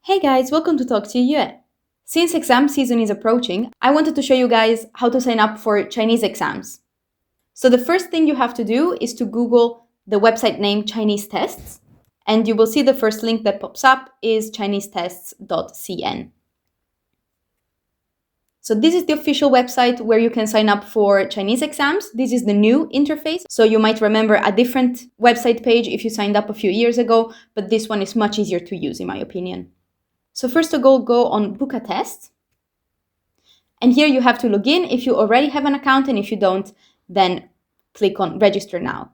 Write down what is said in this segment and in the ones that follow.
Hey guys, welcome to Talk to Yue. Since exam season is approaching, I wanted to show you guys how to sign up for Chinese exams. So the first thing you have to do is to Google the website name Chinesetests, and you will see the first link that pops up is chinesetests.cn. So this is the official website where you can sign up for Chinese exams. This is the new interface. So you might remember a different website page if you signed up a few years ago, but this one is much easier to use in my opinion. So first of all, go on Book a Test. And here you have to log in if you already have an account, and if you don't, then click on Register Now.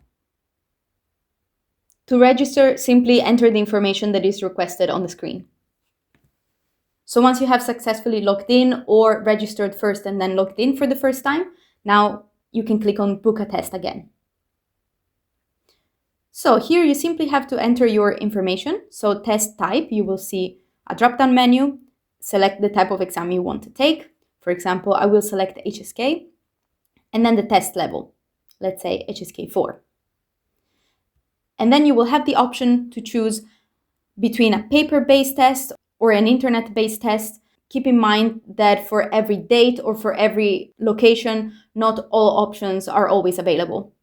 To register, simply enter the information that is requested on the screen. So once you have successfully logged in or registered first and then logged in for the first time, now you can click on Book a Test again. So here you simply have to enter your information. So test type, you will see a drop-down menu, select the type of exam you want to take. For example, I will select HSK, and then the test level, let's say HSK 4. And then you will have the option to choose between a paper-based test or an internet-based test. Keep in mind that for every date or for every location, not all options are always available.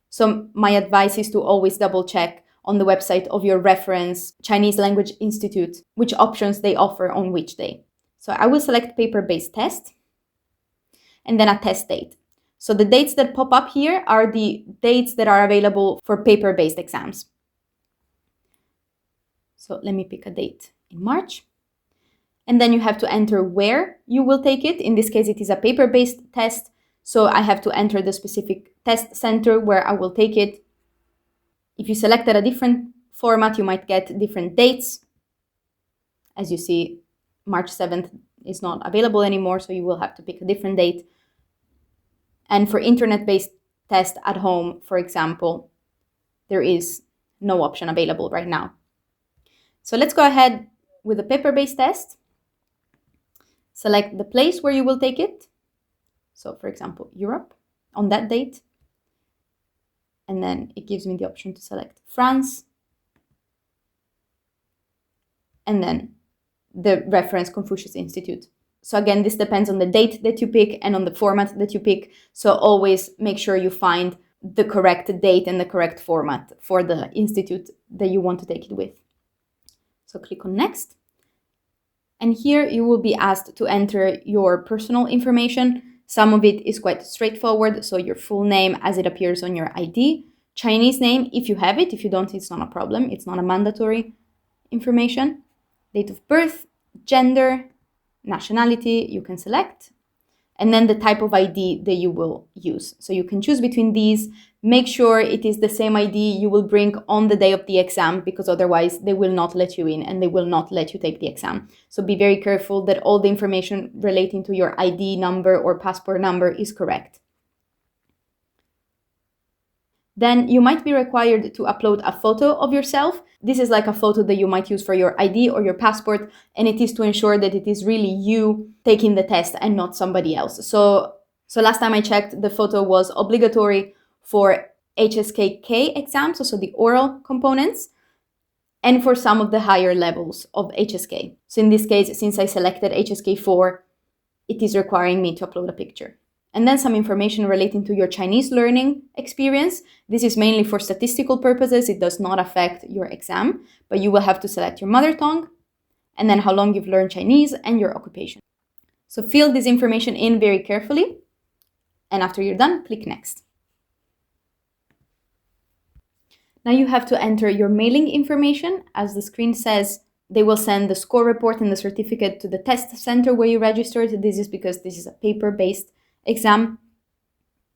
So my advice is to always double check on the website of your reference Chinese Language Institute which options they offer on which day. So I will select paper-based test and then a test date. So the dates that pop up here are the dates that are available for paper-based exams. So let me pick a date in March. And then you have to enter where you will take it. In this case, it is a paper-based test. So I have to enter the specific test center where I will take it. If you selected a different format, you might get different dates. As you see, March 7th is not available anymore, so you will have to pick a different date. And for internet-based test at home, for example, there is no option available right now. So let's go ahead with the paper-based test. Select the place where you will take it. So for example, Europe on that date. And then it gives me the option to select France. And then the reference Confucius Institute. So again, this depends on the date that you pick and on the format that you pick. So always make sure you find the correct date and the correct format for the institute that you want to take it with. So click on Next. And here you will be asked to enter your personal information. Some of it is quite straightforward, so your full name as it appears on your ID, Chinese name if you have it, if you don't, it's not a problem, it's not a mandatory information, date of birth, gender, nationality you can select, and then the type of ID that you will use. So you can choose between these. Make sure it is the same ID you will bring on the day of the exam, because otherwise they will not let you in and they will not let you take the exam. So be very careful that all the information relating to your ID number or passport number is correct. Then you might be required to upload a photo of yourself. This is like a photo that you might use for your ID or your passport, and it is to ensure that it is really you taking the test and not somebody else. So last time I checked, the photo was obligatory for HSKK exams, also the oral components, and for some of the higher levels of HSK. So in this case, since I selected HSK 4, it is requiring me to upload a picture. And then some information relating to your Chinese learning experience. This is mainly for statistical purposes. It does not affect your exam, but you will have to select your mother tongue, and then how long you've learned Chinese and your occupation. So fill this information in very carefully. And after you're done, click Next. Now you have to enter your mailing information. As the screen says, they will send the score report and the certificate to the test center where you registered. This is because this is a paper-based exam.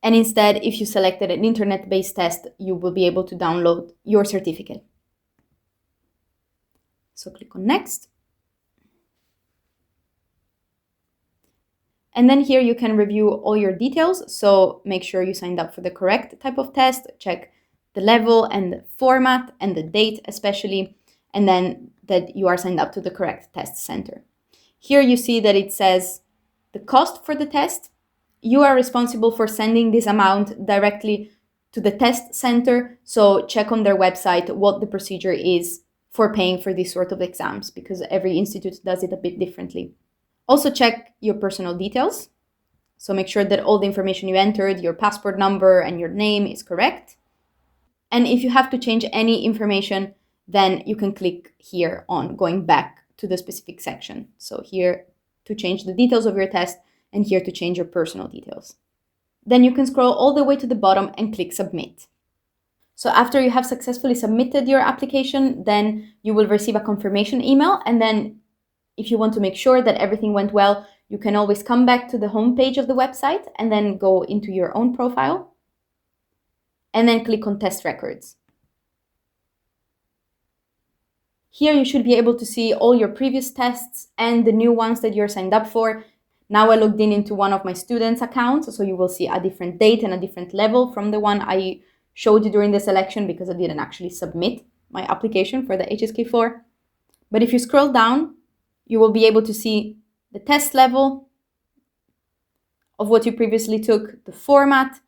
And instead, if you selected an internet-based test, you will be able to download your certificate. So click on Next. And then here you can review all your details. So make sure you signed up for the correct type of test, check the level and the format and the date especially, and then that you are signed up to the correct test center. Here you see that it says the cost for the test. You are responsible for sending this amount directly to the test center. So check on their website what the procedure is for paying for these sort of exams, because every institute does it a bit differently. Also check your personal details. So make sure that all the information you entered, your passport number and your name, is correct. And if you have to change any information, then you can click here on going back to the specific section. So here to change the details of your test, and here to change your personal details. Then you can scroll all the way to the bottom and click submit. So after you have successfully submitted your application, then you will receive a confirmation email. And then if you want to make sure that everything went well, you can always come back to the home page of the website and then go into your own profile and then click on test records. Here you should be able to see all your previous tests and the new ones that you're signed up for. Now I logged in into one of my students' accounts, so you will see a different date and a different level from the one I showed you during the selection, because I didn't actually submit my application for the HSK4. But if you scroll down, you will be able to see the test level of what you previously took, the format,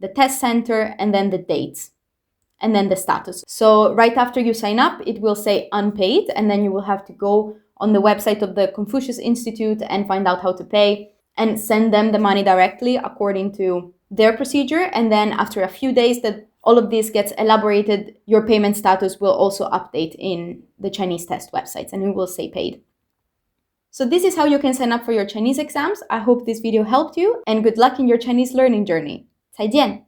the test center, and then the dates, and then the status. So right after you sign up, it will say unpaid, and then you will have to go on the website of the Confucius Institute and find out how to pay and send them the money directly according to their procedure. And then after a few days that all of this gets elaborated, your payment status will also update in the Chinese test websites and it will say paid. So this is how you can sign up for your Chinese exams. I hope this video helped you, and good luck in your Chinese learning journey. 再见!